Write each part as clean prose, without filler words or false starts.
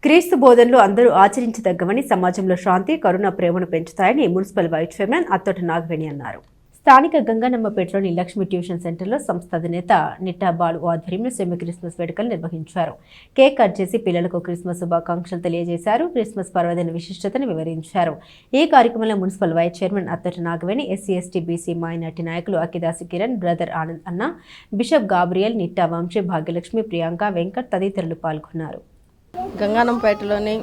క్రీస్తు బోధనలు అందరూ ఆచరించదగ్గవని, సమాజంలో శాంతి, కరుణ, ప్రేమను పెంచుతాయని municipal vice chairman Attota Nagaveni అన్నారు. స్థానిక గంగానమ్మపేటలోని లక్ష్మి ట్యూషన్ సెంటర్లో సంస్థ అధినేత నిట్టా బాలు ఆధ్వర్యంలో సెమీ క్రిస్మస్ వేడుకలు నిర్వహించారు. కేక్ కట్ చేసి పిల్లలకు క్రిస్మస్ శుభాకాంక్షలు తెలియజేశారు. క్రిస్మస్ పర్వదిన విశిష్టతను వివరించారు. ఈ కార్యక్రమంలో municipal vice chairman Attota Nagaveni, SC ST BC minority నాయకులు అకిదాసి కిరణ్, బ్రదర్ ఆనంద్ అన్న, బిషప్ గాబ్రియల్, నిట్టా వంశీ, భాగ్యలక్ష్మి, ప్రియాంక, వెంకట్ తదితరులు పాల్గొన్నారు. గంగానంపేటలోని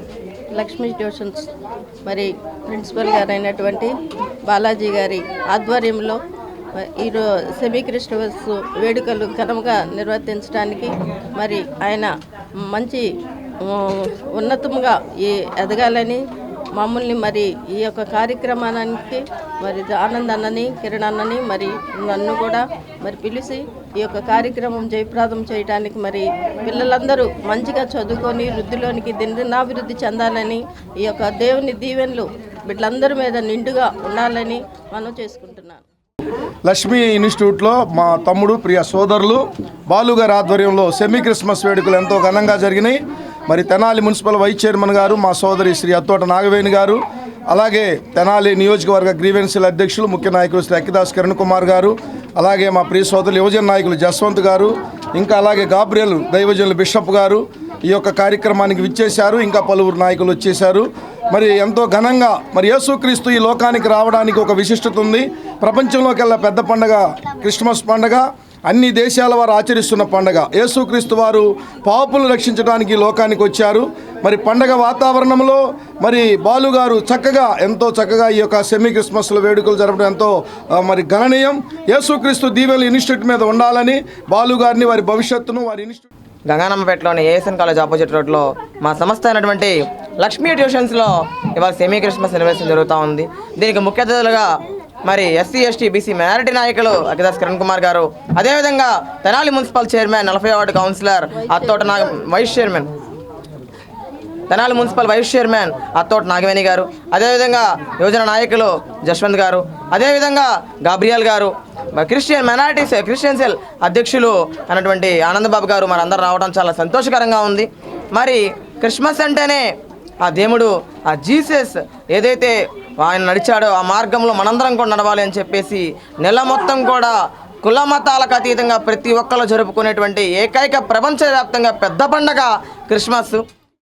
లక్ష్మీ ట్యూషన్స్ మరి ప్రిన్సిపల్ గారు అయినటువంటి బాలాజీ గారి ఆధ్వర్యంలో ఈరోజు సెమీ క్రిస్మస్ వేడుకలు ఘనంగా నిర్వర్తించడానికి మరి ఆయన మంచి ఉన్నతంగా ఎదగాలని మమ్మల్ని మరి ఈ యొక్క కార్యక్రమానికి మరి ఆనంద్ అన్నని, కిరణ్ అన్నని మరి నన్ను కూడా మరి పిలిచి ఈ యొక్క కార్యక్రమం జయప్రదం చేయడానికి మరి పిల్లలందరూ మంచిగా చదువుకొని వృద్ధిలోనికి దినాభివృద్ధి చెందాలని, ఈ యొక్క దేవుని దీవెనలు బిడ్డలందరి మీద నిండుగా ఉండాలని మనం చేసుకుంటున్నాను. లక్ష్మీ ఇన్స్టిట్యూట్లో మా తమ్ముడు, ప్రియ సోదరులు బాలుగారి ఆధ్వర్యంలో సెమీ క్రిస్మస్ వేడుకలు ఎంతో ఘనంగా జరిగినాయి. మరి తెనాలి మున్సిపల్ వైస్ చైర్మన్ గారు మా సోదరి శ్రీ అత్తోట నాగవేణి గారు, అలాగే తెనాలి నియోజకవర్గ గ్రీవెన్సీల అధ్యక్షులు ముఖ్య నాయకులు శ్రీ అకిదాస్ కిరణ్ కుమార్ గారు, అలాగే మా ప్రియ సోదరులు యువజన నాయకులు జస్వంత్ గారు, ఇంకా అలాగే గాబ్రియల్ దైవజనులు బిషప్ గారు ఈ యొక్క కార్యక్రమానికి విచ్చేశారు. ఇంకా పలువురు నాయకులు వచ్చేశారు. మరి ఎంతో ఘనంగా మరి యేసుక్రీస్తు ఈ లోకానికి రావడానికి ఒక విశిష్టత ఉంది. ప్రపంచంలోకెల్లా పెద్ద పండగ క్రిస్మస్ పండగ, అన్ని దేశాల వారు ఆచరిస్తున్న పండగ. యేసుక్రీస్తు వారు పాపులను రక్షించడానికి ఈ లోకానికి వచ్చారు. మరి పండగ వాతావరణంలో మరి బాలుగారు ఎంతో చక్కగా ఈ యొక్క సెమీ క్రిస్మస్ల వేడుకలు జరపడం ఎంతో మరి గణనీయం. యేసుక్రీస్తు దీవెనలు ఇన్స్టిట్యూట్ మీద ఉండాలని బాలుగారిని, వారి భవిష్యత్తును వారి ఇన్స్టిట్యూట్ గంగానమ్మపేటలోని ఏఎస్ఎన్ కాలేజ్ ఆపోజిట్ రోడ్లో మా సంస్థ అయినటువంటి లక్ష్మీ ట్యూషన్స్లో ఇవాళ సెమీ క్రిస్మస్ నిర్వహించడం జరుగుతూ ఉంది. దీనికి ముఖ్య అతిథులుగా మరి ఎస్సీ ఎస్టీ బీసీ మైనారిటీ నాయకులు అకిదాస్ కిరణ్ కుమార్ గారు, అదేవిధంగా తెనాలి మున్సిపల్ చైర్మన్ 40వ ward councillor Attota Tenali municipal vice chairman Attota Nagaveni గారు, అదేవిధంగా యువజన నాయకులు జస్వంత్ గారు, అదేవిధంగా గాబ్రియల్ గారు, క్రిస్టియన్ సెల్ అధ్యక్షులు అన్నటువంటి ఆనందబాబు గారు మరి అందరూ రావడం చాలా సంతోషకరంగా ఉంది. మరి క్రిస్మస్ అంటేనే ఆ దేవుడు, ఆ జీసస్ ఏదైతే ఆయన నడిచాడో ఆ మార్గంలో మనందరం కూడా నడవాలి అని చెప్పేసి నెల మొత్తం కూడా కుల మతాలకు అతీతంగా ప్రతి ఒక్కరు జరుపుకునేటువంటి ఏకైక ప్రపంచవ్యాప్తంగా పెద్ద పండగ క్రిస్మస్.